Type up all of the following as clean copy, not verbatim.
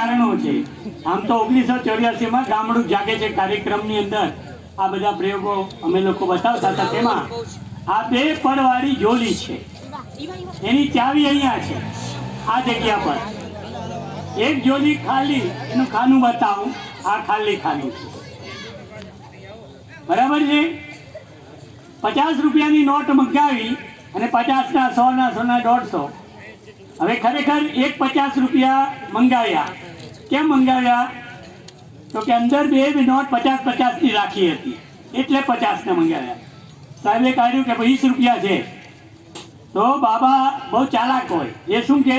કારણો છે. આમ તો 1984માં ગામડું જાગે છે કાર્યક્રમની અંદર આ બધા પ્રયોગો અમે લોકો બતાવતા હતા. તેમાં આ 2 પડવાળી જોલી છે, એની ચાવી અહીંયા છે આ જગ્યા પર. એક જોલી ખાલી, એનું ખાનું બતાવું. આ ખાલી ખાનું છે, બરાબર છે. 50 રૂપિયાની નોટ મંગાવી અને 50ના 100ના 100ના 150. હવે ખરેખર એક 50 રૂપિયા મંગાવ્યા. કેમ મંગાવ્યા? તો કે અંદર 2 નોટ 50-50ની રાખી હતી એટલે 50ના મંગાવ્યા. સાહેબે કાઢ્યું કે 20 રૂપિયા છે. તો બાબા બહુ ચાલાક હોય, એ શું કે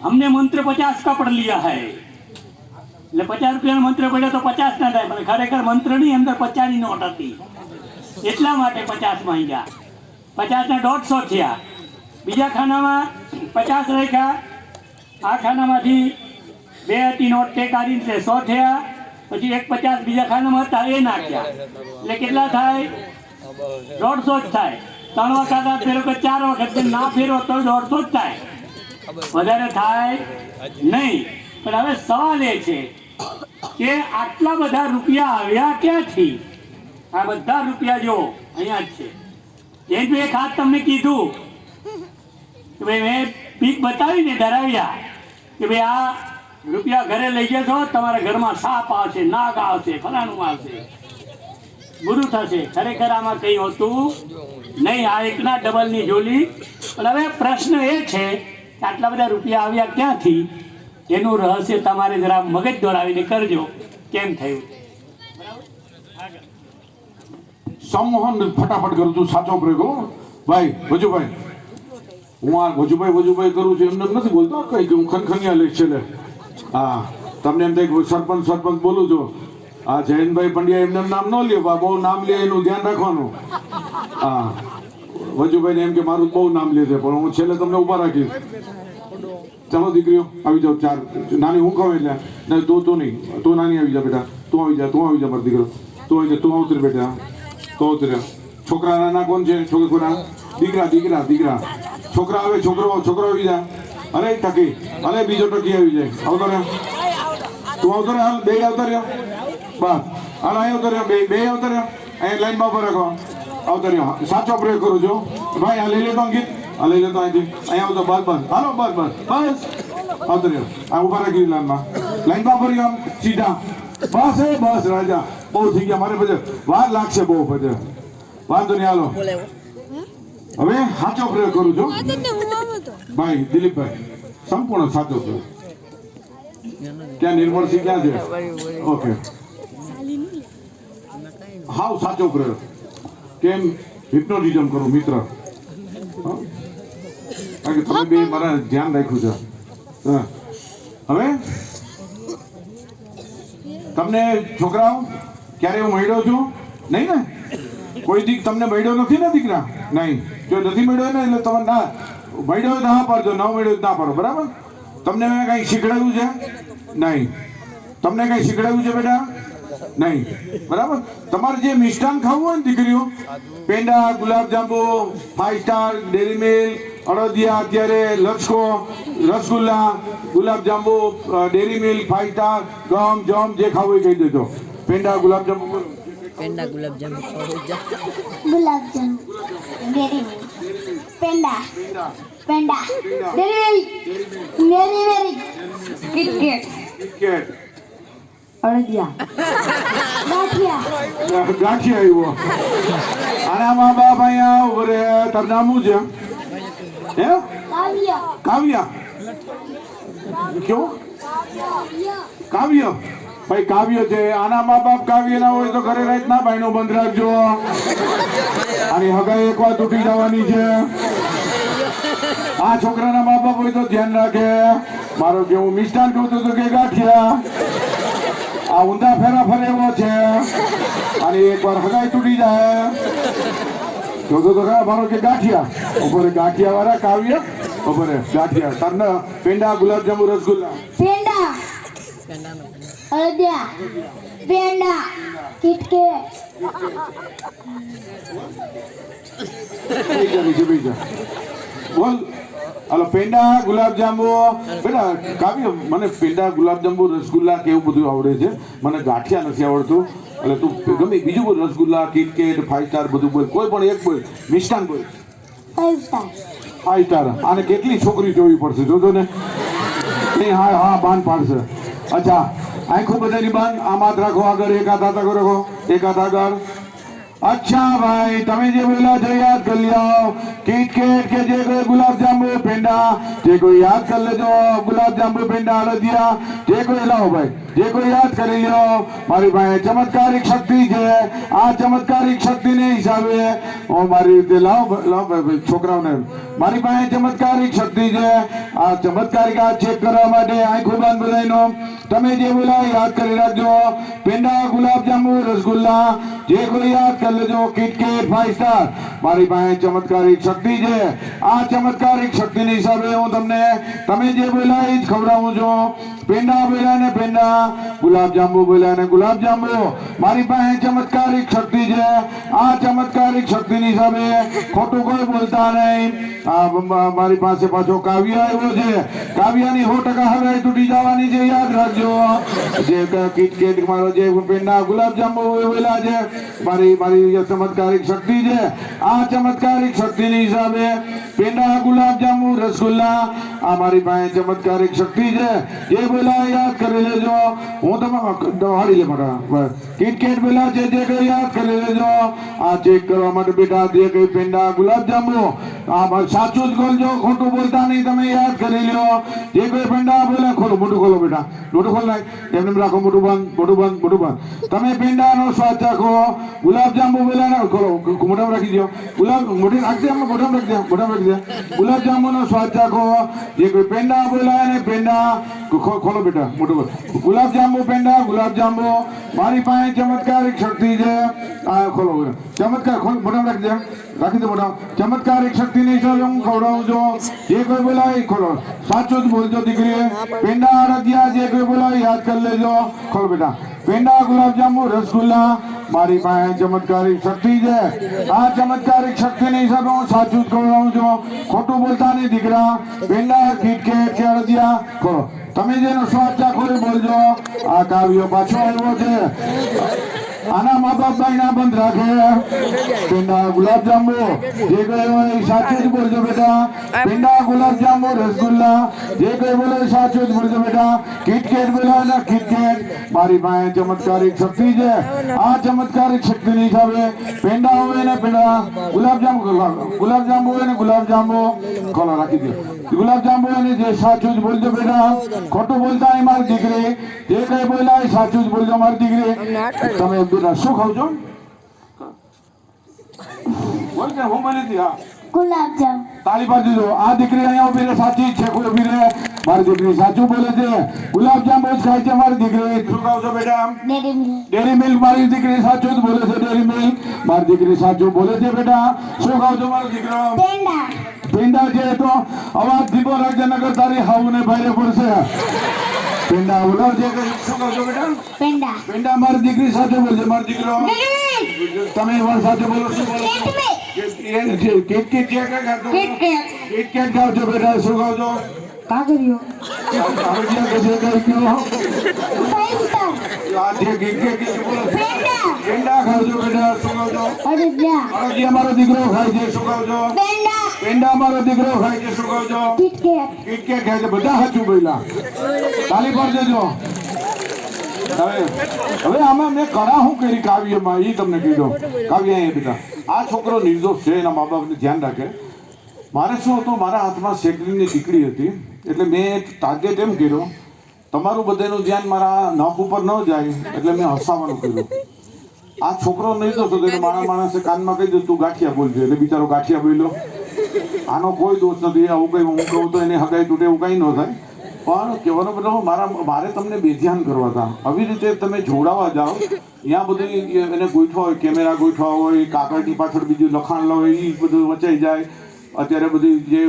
हमने मंत्र 50 का पढ़ लिया है, એટલે 50 રૂપિયાનો મંત્ર પડ્યો તો 50 ના થાય, પણ ખરેખર મંત્રની અંદર 50ની નોટ હતી એટલા માટે 50 માંગ્યા. 50ના 150 થયા. બીજા ખાનામાં 50 રાખ્યા. આ ખાનામાંથી 2 હતી નોટ તે કાઢીને 100 થયા. પછી એક 50 બીજા ખાનામાં હતા એ નાખ્યા, એટલે કેટલા થાય? 150 જ થાય. 3 વખત ફેરો કે 4 વખત ના ફેરો તો 150 જ થાય, વધારે થાય નહીં. પણ હવે સવાલ એ છે કે આટલા બધા રૂપિયા આવ્યા ક્યાંથી? આ બધા રૂપિયા જો અહીંયા જ છે. જેમ એક હાથ તમને કીધું કે ભાઈ મેં પીક બતાવીને ડરાવ્યા કે ભાઈ આ રૂપિયા ઘરે લઈ જશો, તમારા ઘરમાં સાપ આવશે, નાગ આવશે, ફલાણું આવશે, બુરું થશે. ખરેખર આમાં કંઈ હોતું નહીં. આ એકના ડબલની જોલી. પણ હવે પ્રશ્ન એ છે કે આટલા બધા રૂપિયા આવ્યા ક્યાંથી? એનું રહસ્ય તમારે જરા મગજ દોડાવીને કરજો કેમ થયું. સંમોહન ફટાફટ કરું છું. સાચો પ્રયોગ હો ભાઈ વજુભાઈ. હું આ વજુભાઈ કરું છું એમને નથી બોલતો, કઈ હું ખનખનિયા લઈશ છેલ્લે. હા, તમને એમ થાય સરપંચ બોલું છું. આ જયંતભાઈ પંડ્યા એમને નામ ન લ્યો, બહુ નામ લે એનું ધ્યાન રાખવાનું. હા, વજુભાઈને એમ કે મારું બહુ નામ લે છે, પણ હું છેલ્લે તમને ઊભા રાખીશ. ચાલો દીકરીઓ આવી જાઓ. 4 નાની હું કહું એટલે નહીં, તું નહીં, તું નાની આવી જા બેટા, તું આવી જા મારો દીકરો, તું આવી જા, તું ઉતર બેટા, તો ઉતર. છોકરા નાના કોણ છે? છોકરા દીકરા. છોકરા આવે, છોકરો આવી જા. અરે ટકી, અરે બીજો ટકી આવી જાય. આવતો રહ્યો, તું આવતો રહ્યો, હાલ 2 આવતા રહ્યો, બસ હાલ અહીં આવતો રહ્યો, 2 આવતા રહ્યો, અહીંયા લાઈનમાં ઉપર રાખો, આવતા રહ્યો. સાચો પ્રયોગ કરું છું ભાઈ. આ લઈ લેતો અંકિત, આ લઈ લેતો અહીંથી, અહીંયા આવતો, બસ હાલો, બસ આવતો રહ્યો. આ ઉભા રાખી લાઈનમાં ફરી આમ સીધા. બસ રાજા, બહુ થઈ ગયા મારે, પછી વાર લાગશે બહુ, પછી વાંધો નહીં. હાલો હવે સાચો પ્રયોગ કરું છું ભાઈ દિલીપભાઈ, સંપૂર્ણ સાચો પ્રયોગ. ક્યાં નિર્મળસિંહ ક્યાં છે? ઓકે, હાવ સાચો પ્રયોગ. કેમ હિપ્નોટિઝમ કરું મિત્ર, કારણ કે તમે બે મારા ધ્યાન રાખ્યું છે. હવે તમને છોકરાઓ ક્યારે હું મળ્યો છું નહીં ને? કોઈ દીક તમને મળ્યો નથી ને દીકરા? નહીં. જો નથી મળ્યો ને એટલે તમે ના મળ્યો હોય તો હા પાડજો, ન મળ્યો ના પાડો, બરાબર? તમને મેં કંઈ શીખડાવ્યું છે? નહીં. તમને કંઈ શીખડાવ્યું છે બેટા? નહીં, બરાબર? તમારે જે મિષ્ટાન ખાવું હોય ને દીકરીઓ, પેંડા, ગુલાબજાંબુ, 5 સ્ટાર, ડેરી મિલ્ક, અડદિયા, અત્યારે લચકો, રસગુલ્લા, ગુલાબજાંબુ, ડેરી મિલ્ક, 5 સ્ટાર, ગમ જમ જે ખાવું હોય કહી દેજો. પેંડા, ગુલાબજાંબુ, ડેરી મિલ્ક, પેંડા, ડેરી મિલ્ક, કિટકેટ, અડદિયા, ગાંઠિયા આવ્યો. અને આમાં બાપ અહીંયા ઉભરે. તારું નામ શું છે? હે? કાવ્યા. કેવું? કાવ્ય. ભાઈ કાવ્ય છે. આના મા બાપ કાવ્ય ના હોય તો ઘરે રાત ના ભાઈનો બંધ રાખજો. અને હગાઈ એક વાત ઉઠી જવાની છે. આ છોકરાના મા બાપ હોય તો ધ્યાન રાખે. મારો કેવું મિષ્ટાન કહું તો કે ગાંઠિયા. આ ઊંધા ફેરા ફરે એવો છે. અને એકવાર હગાઈ તૂટી જાય તો મારો કે ગાંઠિયા. ઉપર ગાંઠિયા વાળા કાવ્ય, ઉપર ગાંઠિયા. તને પેંડા, ગુલાબજાંબુ, રસગુલ્લા, પેંડા, અડદિયા, પેંડા, કિટકેટ. બોલ હાલો પેંડા ગુલાબજાંબુ બેટા કાવ્ય મને પેંડા ગુલાબજાંબુ રસગુલ્લા કેવું બધું આવડે છે મને ગાંઠિયા નથી આવડતું એટલે તું ગમે બીજું બોલ રસગુલ્લા કિટકેટ 5 સ્ટાર બધું બોલ કોઈ પણ એક બોલ મિષ્ટાન બોલ 5 સ્ટાર 5 સ્ટાર આને કેટલી છોકરી જોવી પડશે જોજો ને નહીં હા હા બાંધ પાડશે અચ્છા આંખો બધાની બાંધ આમ હાથ રાખો આગળ એક હાથ આગળ રાખો એક હાથ આગળ अच्छा भाई તમે જે બોલ્યા છો યાદ કરી લ્યો કિટકેટ કે જે કોઈ ગુલાબજાંબુ પેંડા જે કોઈ યાદ કરી લેજો ગુલાબજાંબુ પેંડા અડદિયા જે કોઈ લાવો ભાઈ જે કોઈ યાદ કરી લ્યો મારી પાસે ચમત્કારિક શક્તિ છે આ ચમત્કારિક શક્તિને હિસાબે હું મારી રીતે લાવો ભાઈ છોકરાઓને મારી પાસે ચમત્કારિક શક્તિ છે આ ચમત્કારિક આ ચેક કરવા માટે આંખો બંધ બધાયનો તમે જે બોલ્યા યાદ કરી રાખજો પેંડા ગુલાબજાંબુ રસગુલ્લા જે કોઈ યાદ કરી લેજો કિટકેટ 5 સ્ટાર મારી પાસે ચમત્કારિક શક્તિ છે આ ચમત્કારિક શક્તિની હિસાબે હું તમને તમે જે બોલ્યા એ જ ખવડાવું છું પેંડા બોલ્યા ને પેંડા ગુલાબજાંબુ બોલ્યા ને ગુલાબજાંબુ મારી પાસે ચમત્કારિક શક્તિ છે આ ચમત્કારિક શક્તિની હિસાબે ખોટું કોઈ બોલતા નહીં મારી પાસે પાછો કાવ્ય આવ્યો છે કાવ્યની 100% હવે તૂટી જવાની છે યાદ રાખજો જે કિટકેટ મારો જે પેંડા ગુલાબજાંબુ બોલ્યા છે મારી ચમત્કારિક શક્તિ છે આ ચમત્કારિક શક્તિની હિસાબે પેંડા ગુલાબજાંબુ રસગુલ્લા આ મારી પાસે ચમત્કારિક શક્તિ છે જે બોલા યાદ કરી લેજો હું તમે હાડી લે મારા કિટકેટ બોલા છે જે કઈ યાદ કરી લેજો આ ચેક કરવા માટે બેટા જે કઈ પેંડા ગુલાબજાંબુ આ સાચું જ બોલજો ખોટું બોલતા નહીં તમે યાદ કરી લ્યો જે કોઈ પેંડા બોલે ખોલો મોટું ખોલો બેટા મોટું ખોલ નાખ એમને રાખો મોટું બંધ તમે પેંડાનો સ્વાદ ચાખો ગુલાબજાંબુ બોલ્યા ને ખોલો મોઢામાં રાખી દો મોઢી રાખી દે મોઢામાં રાખી દે ગુલાબજાંબુનો સ્વાદ ચાખો જે કોઈ પેંડા બોલાય ને પેંડા ખોલો બેટા મોટું ગુલાબજાંબુ પેંડા ગુલાબજાંબુ મારી પાસે ચમત્કારિક શક્તિ છે આ ખોલો ચમત્કાર ખોલ મોઢામાં રાખી દે મોઢા ચમત્કારિક શક્તિની હિસાબે હું ખવડાવું છું જે કોઈ બોલાય ખોલો સાચું જ બોલજો દીકરી પેંડા અડદિયા જે કોઈ બોલાય યાદ કરી લેજો ખોલો બેટા પેંડા ગુલાબજાંબુ રસગુલ્લા મારી પાસે ચમત્કારિક શક્તિ છે આ ચમત્કારિક શક્તિની હિસાબે હું સાચું જ ખવડાવું છું ખોટું બોલતા નહીં દીકરા પેંડા કિટકેટ કે અડદિયા ખોલો તમે જેનો સ્વાદ ચાખો એ બોલજો આ કાવ્ય પાછો આવ્યો છે આના મા બાપ ભાઈ ના બંધ રાખે પેંડા ગુલાબજાંબુ જે કઈ હોય સાચું જ બોલજો બેટા પેંડા ગુલાબજાંબુ રસગુલ્લા જે કઈ બોલે સાચું જ બોલજો બેટા કિટકેટ બોલા ને કિટકેટ મારી પાસે ચમત્કારિક શક્તિ છે આ ચમત્કારિક શક્તિની હિસાબે પેંડા હોય ને પેંડા ગુલાબજાંબુ હોય ને ગુલાબજાંબુ ખોલો રાખી દો ગુલાબજાંબુ હોય ને જે સાચું જ બોલજો બેટા ખોટું બોલતા નહીં મારી દીકરી જે કઈ બોલા એ સાચું જ બોલજો મારી દીકરી તમે શું ખાવ છો બોલ કે હું બોલી હતી હા ગુલાબજામ તાળી પાડી દીધો આ દીકરી અહીંયા ઉભી રહે સાચી છે કોઈ ઉભી રહે મારી દીકરી સાચું બોલે છે ગુલાબજાંબુ જ ખાય છે મારી દીકરી શું ખાવ છો બેટા ડેરી મિલ્ક મારી દીકરી સાચું જ બોલે છે ડેરી મિલ્ક મારી દીકરી સાચું બોલે છે બેટા શું ખાવ છો મારો દીકરો પેંડા છે તો અવાજ ધીમો રાખજે નકર તારી હાવને ભારે પડશે પેંડા બોલાવ છે કે શું કહો છો બેટા પેંડા મારી દીકરી સાથે બોલશે મારો દીકરો તમે પણ સાથે બોલો શું બોલો કિટકેટ ખાવ છો બેટા શું ખાવ છો કાગરિયો પેંડા ખાવ છો બેટા શું ખાવ છો અડદિયા મારો દીકરો ખાય છે શું ખાવ છો પેંડા મારો દીકરો ખાય છે શું ખાવ છો કિટકેટ ખાય છે બધા સાચું બોલ્યા તાલી પર દેજો હવે આમાં મેં કળા શું કરી કાવ્યમાં એ તમને કીધો કાવ્ય અહીંયા બેટા આ છોકરો નિર્દોષ છે એના મા બાપને ધ્યાન રાખે મારે શું હતું મારા હાથમાં સેક્રેટરીની દીકરી હતી એટલે મેં એક ટાર્ગેટ એમ કર્યો તમારું બધાનું ધ્યાન મારા નખ ઉપર ન જાય એટલે મેં હસાવાનું કર્યું આ છોકરો નિર્દોષ હતો એટલે મારા માણસે કાનમાં કહી દીધું તું ગાંઠિયા બોલજો એટલે બિચારો ગાંઠિયા બોલ્યો આનો કોઈ દોષ નથી આવું કંઈ હું કહું તો એને હગાઈ તૂટે એવું કંઈ ન થાય પણ કહેવાનો મતલબ મારે તમને બેધ્યાન કરવા હતા આવી રીતે તમે જોડાવા જાઓ ત્યાં બધી એને ગોઠવા હોય કેમેરા ગોઠવા હોય કાગળની પાછળ બીજું લખાણ હોય એ બધું વચાઈ જાય અત્યારે બધી જે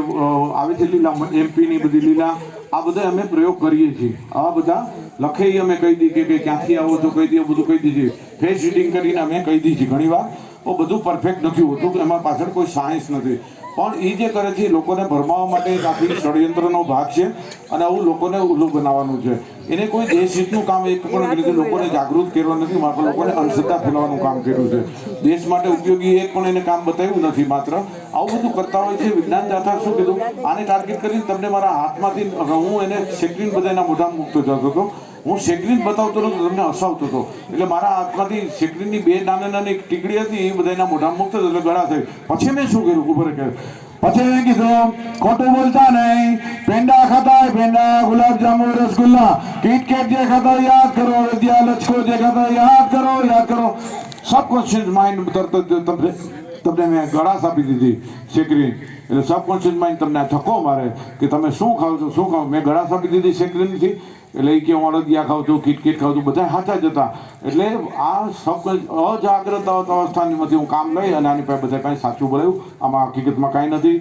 આવે છે લીલા એમપીની બધી લીલા આ બધા અમે પ્રયોગ કરીએ છીએ આવા બધા લખે અમે કહી દઈએ કે ક્યાંથી આવો છો કહી દઈએ બધું કહી દીધી ફેસ રીડિંગ કરીને અમે કહી દઈએ છીએ ઘણી વાર તો બધું પરફેક્ટ નથી હોતું કે એમાં પાછળ કોઈ સાયન્સ નથી. પણ એ જે કરે છે એ લોકોને ભરમાવવા માટે એક આખી ષડયંત્રનો ભાગ છે અને આવું લોકોને ઉલ્લુ બનાવવાનું છે. એને કોઈ દેશ હિતનું કામ એક પણ રીતે લોકોને જાગૃત કરવા નથી, માત્ર લોકોને અંધશ્રદ્ધા ફેલાવવાનું કામ કર્યું છે. દેશ માટે ઉપયોગી એક પણ એને કામ બતાવ્યું નથી. માત્ર આવું બધું કરતા હોય છે. વિજ્ઞાન જાથા શું કીધું, આને ટાર્ગેટ કરીને તમને મારા હાથમાંથી હું એને શેકરીને બધાના મોઢામાં મૂકતો જતો હતો. હું શેકરીને બતાવતો હતો, તમને હસાવતો હતો. એટલે મારા હાથમાંથી શેકરીની 2 નાની નાની ટીકડી હતી, એ બધાના મોઢામાં મૂકતો હતો એટલે ગળા થઈ. પછી મેં શું કર્યું ખબર કે પછી મેં કીધું ખોટું બોલતા નહીં, પેંડા ખાતા હોય પેંડા, ગુલાબજાંબુ, રસગુલ્લા, કિટકેટ જે ખાતા હોય યાદ કરો, વિદ્યા લચકો જે ખાતા હોય યાદ કરો. સબકોન્શિયસ માઇન્ડ તરત જ તમને મેં ગળાસ આપી દીધી શેકરી. એટલે સબકોન્શિયસ માઇન્ડ તમને ધક્કો મારે કે તમે શું ખાવ છો, શું ખાવ. મેં ગળાસ આપી દીધી શેકરીથી. એટલે એ કે હું અડદિયા ખાઉં છું, કિટકેટ ખાઉં છું, બધા સાચા જ હતા. એટલે આ અજાગ્રત અવસ્થામાંથી હું કામ લઈ અને આની પાસે બધા કાંઈ સાચું બોલાવ્યું. આમાં હકીકતમાં કાંઈ નથી.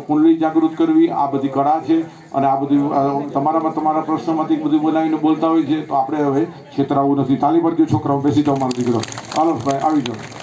કુંડલી જાગૃત કરવી આ બધી કળા છે. અને આ બધું તમારા પ્રશ્નોમાંથી બધું બનાવીને બોલતા હોય છે. તો આપણે હવે છેતરાવું નથી. તાલી પડતી છોકરાઓ બેસી જાઓ, મારો દીકરો. હાલો ભાઈ આવી જાઓ.